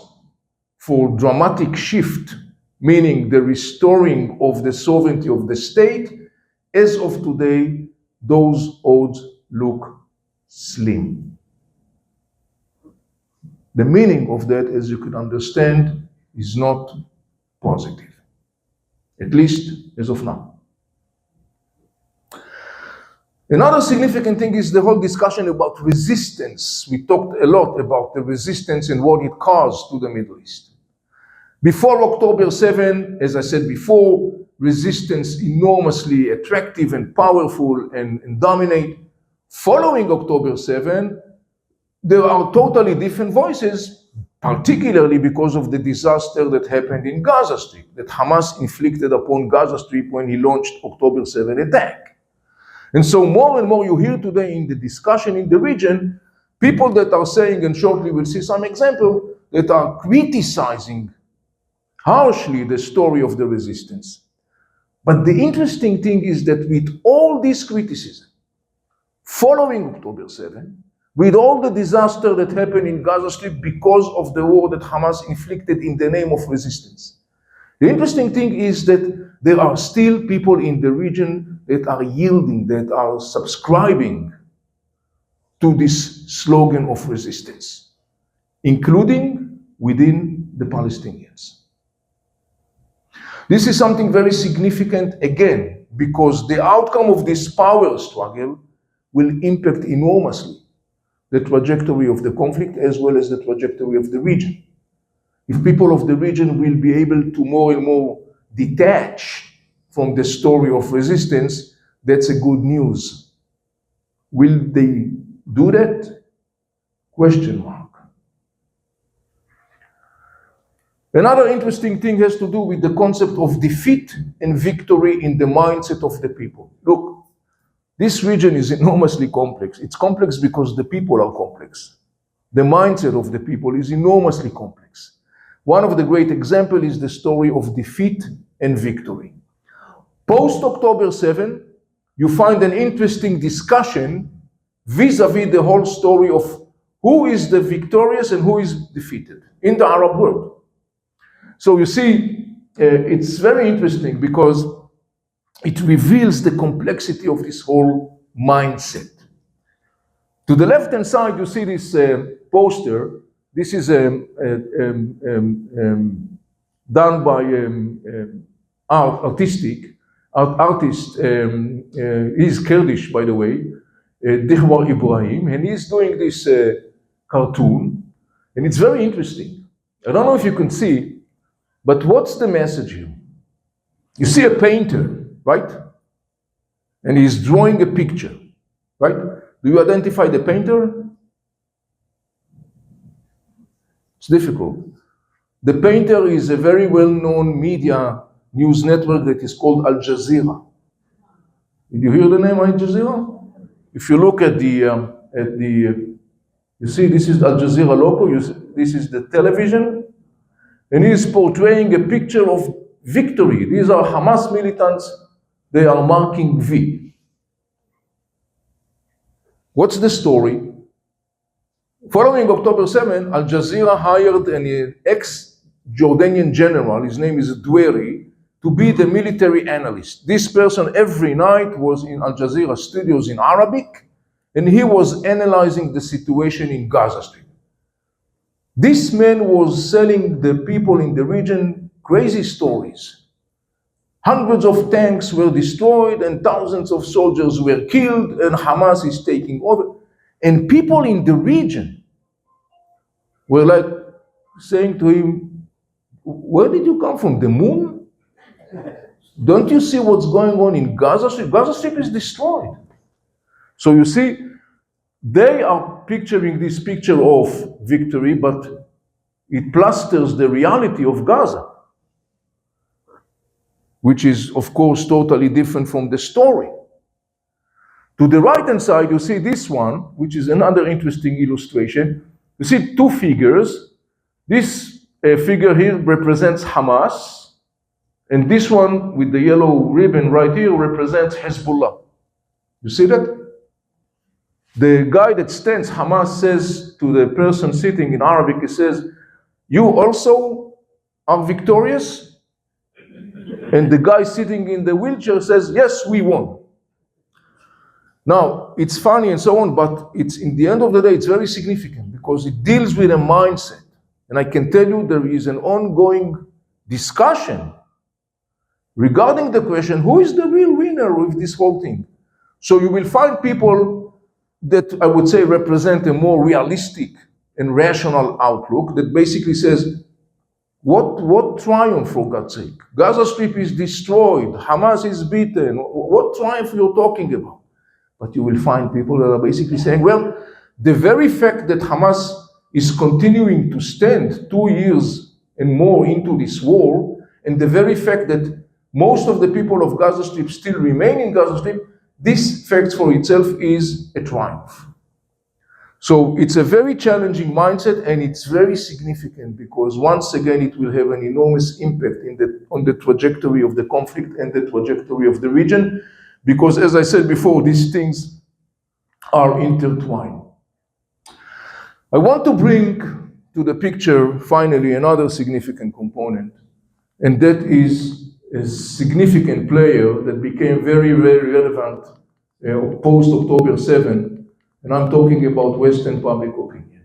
for dramatic shift, meaning the restoring of the sovereignty of the state, as of today, those odds look slim. The meaning of that, as you could understand, is not positive, at least as of now. Another significant thing is the whole discussion about resistance. We talked a lot about the resistance and what it caused to the Middle East. Before October 7, as I said before, resistance enormously attractive and powerful and dominate. Following October 7, there are totally different voices, particularly because of the disaster that happened in Gaza Strip, that Hamas inflicted upon Gaza Strip when he launched October 7 attack. And so more and more you hear today in the discussion in the region, people that are saying, and shortly we'll see some example, that are criticizing harshly the story of the resistance. But the interesting thing is that with all this criticism, following October 7, with all the disaster that happened in Gaza Strip because of the war that Hamas inflicted in the name of resistance, the interesting thing is that there are still people in the region that are yielding, that are subscribing to this slogan of resistance, including within the Palestinians. This is something very significant, again, because the outcome of this power struggle will impact enormously the trajectory of the conflict as well as the trajectory of the region. If people of the region will be able to more and more detach from the story of resistance, that's a good news. Will they do that? Question mark. Another interesting thing has to do with the concept of defeat and victory in the mindset of the people. Look, this region is enormously complex. It's complex because the people are complex. The mindset of the people is enormously complex. One of the great examples is the story of defeat and victory. Post-October 7, you find an interesting discussion vis-a-vis the whole story of who is the victorious and who is defeated in the Arab world. So you see, it's very interesting because it reveals the complexity of this whole mindset. To the left-hand side, you see this poster. This is done by artist. He's Kurdish, by the way, Dihwar Ibrahim, and he's doing this cartoon, and it's very interesting. I don't know if you can see, but what's the message here? You see a painter, right? And he's drawing a picture, right? Do you identify the painter? It's difficult. The painter is a very well-known media news network that is called Al Jazeera. Did you hear the name Al Jazeera? If you look at you see this is Al Jazeera logo, this is the television, and he is portraying a picture of victory. These are Hamas militants, they are marking V. What's the story? Following October 7, Al Jazeera hired an ex-Jordanian general, his name is Dweri, to be the military analyst. This person every night was in Al Jazeera studios in Arabic, and he was analyzing the situation in Gaza Strip. This man was selling the people in the region crazy stories. Hundreds of tanks were destroyed and thousands of soldiers were killed and Hamas is taking over. And people in the region were like saying to him, where did you come from, the moon? Don't you see what's going on in Gaza Strip? Gaza Strip is destroyed. So you see, they are picturing this picture of victory, but it plasters the reality of Gaza, which is, of course, totally different from the story. To the right-hand side, you see this one, which is another interesting illustration. You see two figures. This figure here represents Hamas, and this one with the yellow ribbon right here represents Hezbollah. You see that? The guy that stands, Hamas, says to the person sitting in Arabic, he says, you also are victorious? And the guy sitting in the wheelchair says, yes, we won. Now, it's funny and so on, but it's in the end of the day, it's very significant because it deals with a mindset. And I can tell you there is an ongoing discussion regarding the question, who is the real winner of this whole thing? So you will find people that I would say represent a more realistic and rational outlook that basically says, what triumph, for God's sake? Gaza Strip is destroyed, Hamas is beaten, what triumph you're talking about? But you will find people that are basically saying, well, the very fact that Hamas is continuing to stand 2 years and more into this war, and the very fact that most of the people of Gaza Strip still remain in Gaza Strip, this fact for itself is a triumph. So it's a very challenging mindset, and it's very significant because once again it will have an enormous impact on the trajectory of the conflict and the trajectory of the region, because as I said before, these things are intertwined. I want to bring to the picture finally another significant component, and that is a significant player that became very, very relevant post-October 7, and I'm talking about Western public opinion.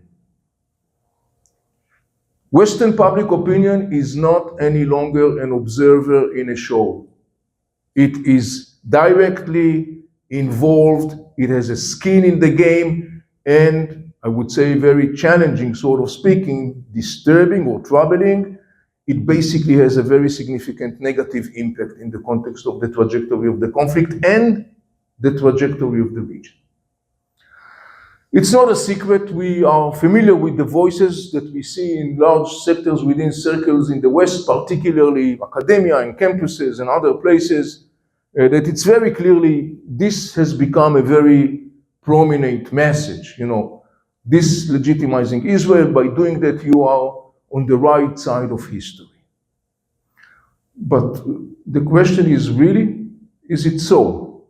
Western public opinion is not any longer an observer in a show. It is directly involved, it has a skin in the game, and I would say very challenging, sort of speaking, disturbing or troubling. It basically has a very significant negative impact in the context of the trajectory of the conflict and the trajectory of the region. It's not a secret, we are familiar with the voices that we see in large sectors within circles in the West, particularly academia and campuses and other places, that it's very clearly, this has become a very prominent message, this legitimizing Israel. By doing that, you are on the right side of history. But the question is really, is it so?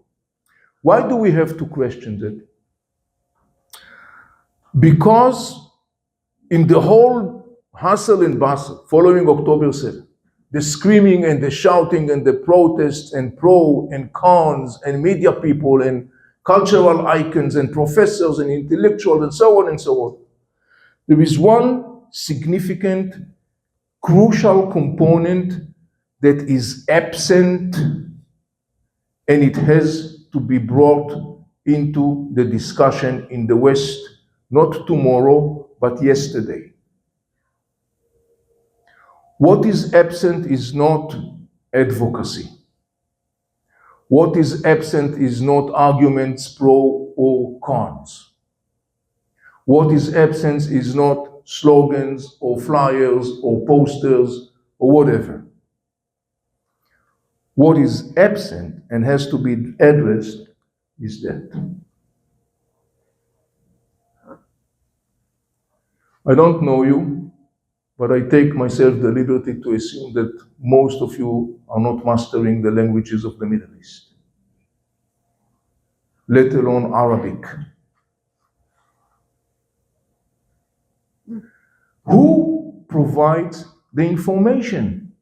Why do we have to question that? Because in the whole hustle and bustle following October 7, the screaming and the shouting and the protests and pro and cons and media people and cultural icons and professors and intellectuals and so on, there is one significant, crucial component that is absent, and it has to be brought into the discussion in the West, not tomorrow, but yesterday. What is absent is not advocacy. What is absent is not arguments pro or cons. What is absent is not slogans or flyers or posters or whatever. What is absent and has to be addressed is that. I don't know you, but I take myself the liberty to assume that most of you are not mastering the languages of the Middle East, let alone Arabic. Who provides the information?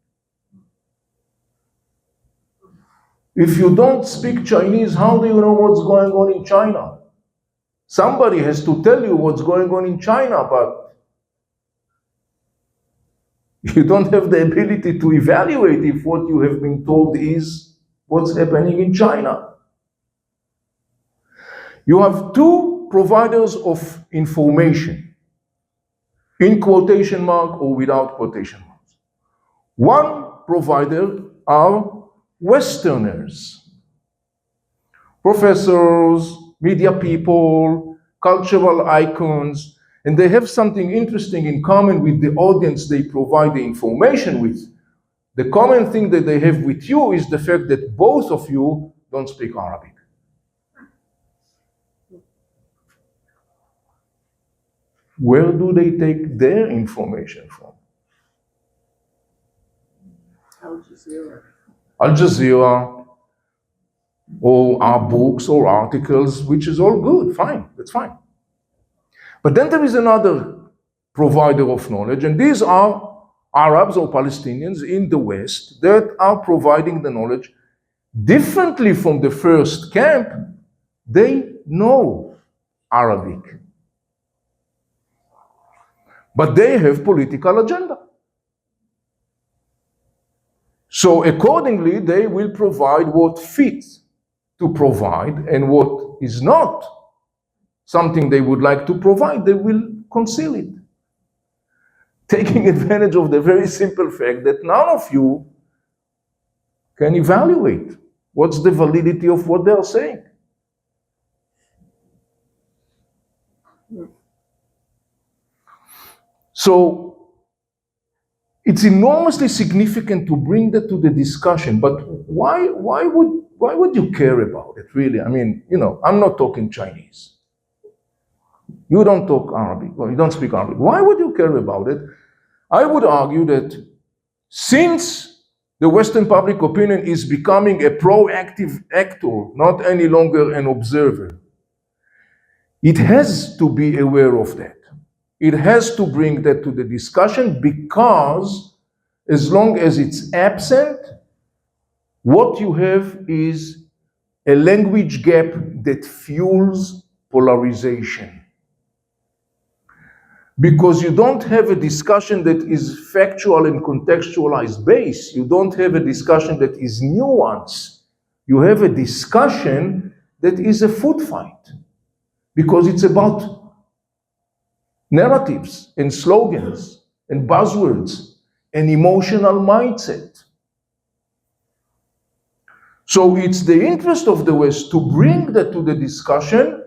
If you don't speak Chinese, how do you know what's going on in China? Somebody has to tell you what's going on in China, but you don't have the ability to evaluate if what you have been told is what's happening in China. You have two providers of information, in quotation mark or without quotation marks. One provider are Westerners, professors, media people, cultural icons, and they have something interesting in common with the audience they provide the information with. The common thing that they have with you is the fact that both of you don't speak Arabic. Where do they take their information from? Al Jazeera, or our books or articles, which is all good, fine, that's fine. But then there is another provider of knowledge, and these are Arabs or Palestinians in the West that are providing the knowledge differently from the first camp. They know Arabic, but they have political agenda. So accordingly, they will provide what fits to provide, and what is not something they would like to provide, they will conceal it, taking advantage of the very simple fact that none of you can evaluate what's the validity of what they're saying. So it's enormously significant to bring that to the discussion, but why would you care about it, really? I mean, I'm not talking Chinese. You don't talk Arabic, or you don't speak Arabic. Why would you care about it? I would argue that since the Western public opinion is becoming a proactive actor, not any longer an observer, it has to be aware of that. It has to bring that to the discussion, because as long as it's absent, what you have is a language gap that fuels polarization. Because you don't have a discussion that is factual and contextualized based. You don't have a discussion that is nuanced. You have a discussion that is a food fight. Because it's about narratives and slogans and buzzwords and emotional mindset. So it's the interest of the West to bring that to the discussion,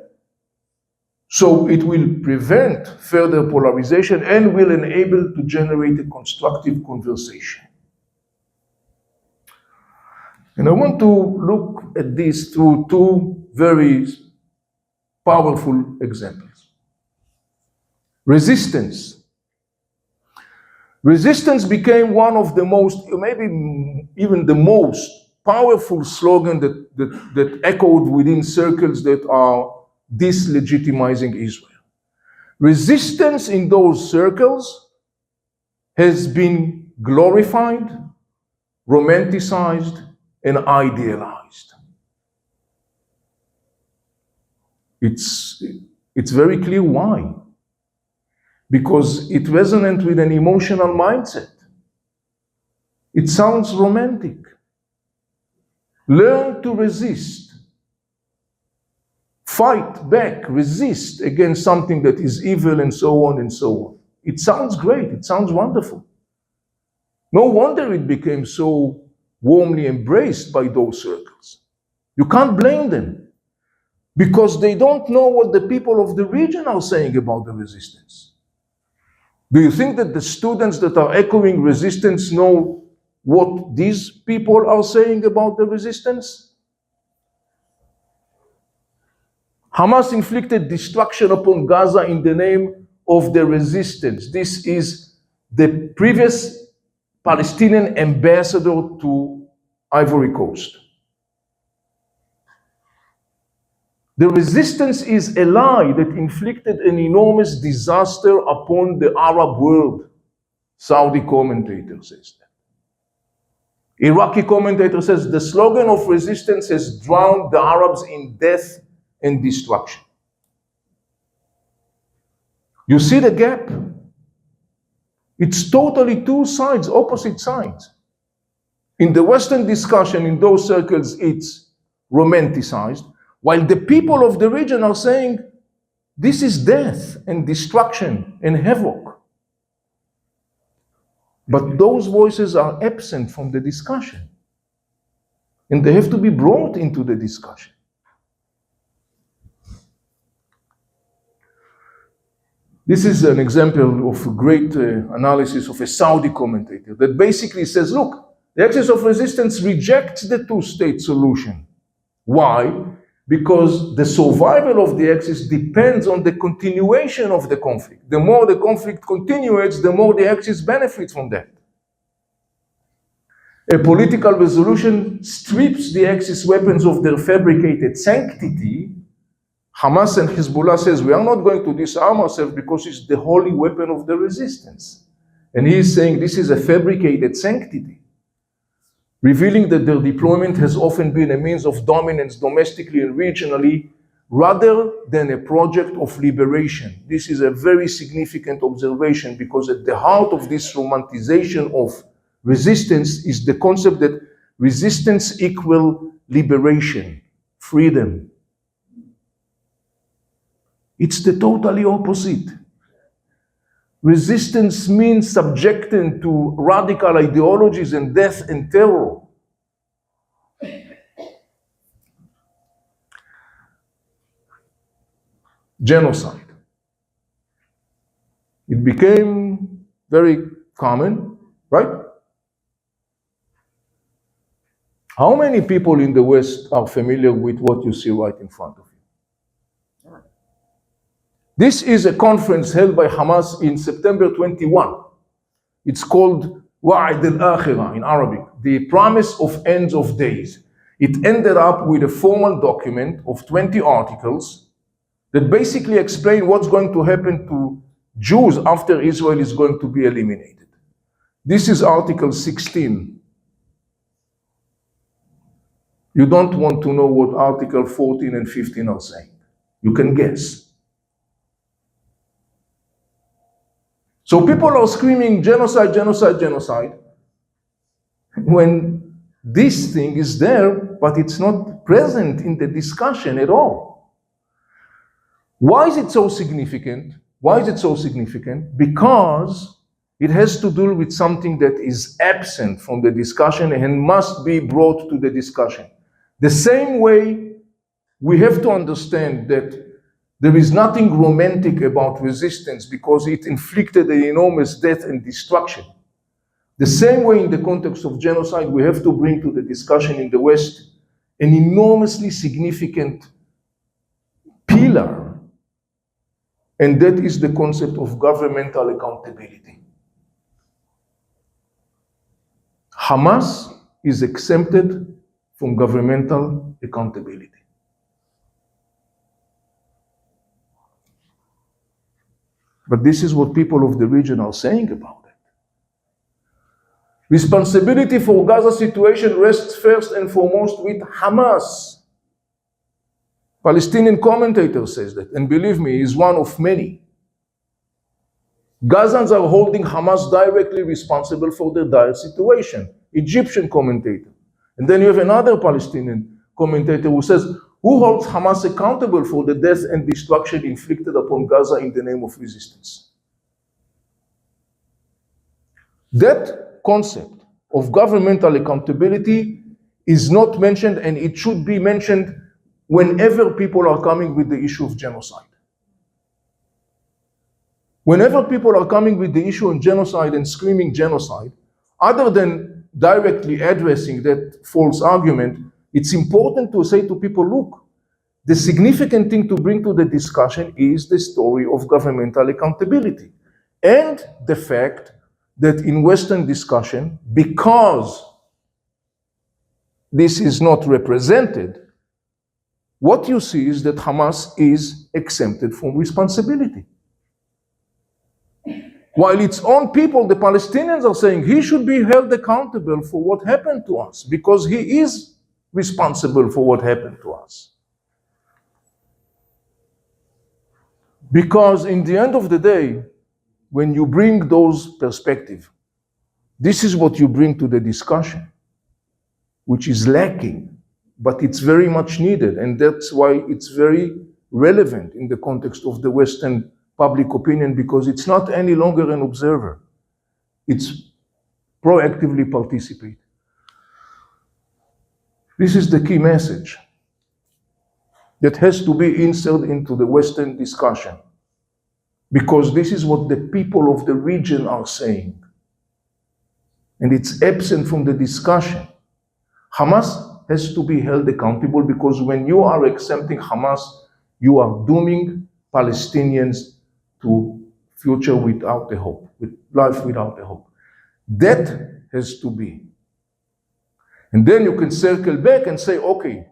so it will prevent further polarization and will enable to generate a constructive conversation. And I want to look at this through two very powerful examples. Resistance. Resistance became one of the most, maybe even the most powerful slogan that echoed within circles that are dislegitimizing Israel. Resistance in those circles has been glorified, romanticized, and idealized. It's very clear why. Because it resonates with an emotional mindset. It sounds romantic. Learn to resist. Fight back, resist against something that is evil, and so on and so on. It sounds great, it sounds wonderful. No wonder it became so warmly embraced by those circles. You can't blame them, because they don't know what the people of the region are saying about the resistance. Do you think that the students that are echoing resistance know what these people are saying about the resistance? Hamas inflicted destruction upon Gaza in the name of the resistance. This is the previous Palestinian ambassador to Ivory Coast. The resistance is a lie that inflicted an enormous disaster upon the Arab world. Saudi commentator says that. Iraqi commentator says the slogan of resistance has drowned the Arabs in death and destruction. You see the gap? It's totally two sides, opposite sides. In the Western discussion, in those circles, it's romanticized, while the people of the region are saying, this is death and destruction and havoc. But those voices are absent from the discussion, and they have to be brought into the discussion. This is an example of a great analysis of a Saudi commentator that basically says, look, the axis of resistance rejects the two-state solution. Why? Because the survival of the axis depends on the continuation of the conflict. The more the conflict continues, the more the axis benefits from that. A political resolution strips the Axis weapons of their fabricated sanctity. Hamas and Hezbollah says, we are not going to disarm ourselves because it's the holy weapon of the resistance. And he is saying this is a fabricated sanctity, revealing that their deployment has often been a means of dominance domestically and regionally, rather than a project of liberation. This is a very significant observation, because at the heart of this romanticization of resistance is the concept that resistance equals liberation, freedom. It's the totally opposite. Resistance means subjecting to radical ideologies and death and terror. Genocide. It became very common, right? How many people in the West are familiar with what you see right in front of you? This is a conference held by Hamas in September 21. It's called Wa'ad al-Akhirah in Arabic, the promise of ends of days. It ended up with a formal document of 20 articles that basically explain what's going to happen to Jews after Israel is going to be eliminated. This is Article 16. You don't want to know what Article 14 and 15 are saying. You can guess. So people are screaming genocide, genocide, genocide, when this thing is there, but it's not present in the discussion at all. Why is it so significant? Why is it so significant? Because it has to do with something that is absent from the discussion and must be brought to the discussion. The same way we have to understand that there is nothing romantic about resistance because it inflicted an enormous death and destruction. The same way in the context of genocide, we have to bring to the discussion in the West an enormously significant pillar, and that is the concept of governmental accountability. Hamas is exempted from governmental accountability. But this is what people of the region are saying about it. Responsibility for Gaza situation rests first and foremost with Hamas. Palestinian commentator says that, and believe me, he's one of many. Gazans are holding Hamas directly responsible for their dire situation. Egyptian commentator. And then you have another Palestinian commentator who says, who holds Hamas accountable for the death and destruction inflicted upon Gaza in the name of resistance? That concept of governmental accountability is not mentioned, and it should be mentioned whenever people are coming with the issue of genocide. Whenever people are coming with the issue of genocide and screaming genocide, other than directly addressing that false argument, it's important to say to people, look, the significant thing to bring to the discussion is the story of governmental accountability and the fact that in Western discussion, because this is not represented, what you see is that Hamas is exempted from responsibility. While its own people, the Palestinians, are saying he should be held accountable for what happened to us because he is responsible for what happened to us. Because in the end of the day, when you bring those perspectives, this is what you bring to the discussion, which is lacking, but it's very much needed, and that's why it's very relevant in the context of the Western public opinion, because it's not any longer an observer. It's proactively participate. This is the key message that has to be inserted into the Western discussion, because this is what the people of the region are saying. And it's absent from the discussion. Hamas has to be held accountable, because when you are exempting Hamas, you are dooming Palestinians to future without a hope, with life without a hope. That has to be. And then you can circle back and say, okay,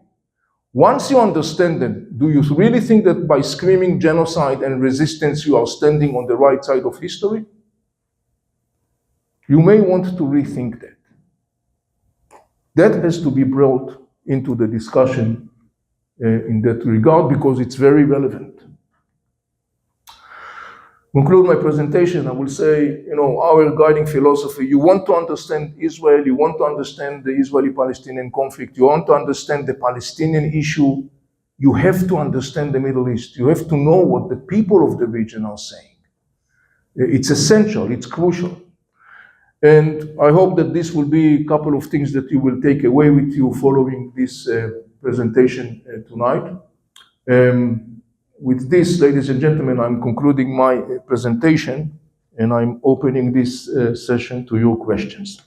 once you understand that, do you really think that by screaming genocide and resistance, you are standing on the right side of history? You may want to rethink that. That has to be brought into the discussion in that regard, because it's very relevant. Conclude my presentation, I will say, our guiding philosophy, you want to understand Israel, you want to understand the Israeli-Palestinian conflict, you want to understand the Palestinian issue, you have to understand the Middle East. You have to know what the people of the region are saying. It's essential, it's crucial. And I hope that this will be a couple of things that you will take away with you following this presentation tonight. With this, ladies and gentlemen, I'm concluding my presentation, and I'm opening this session to your questions.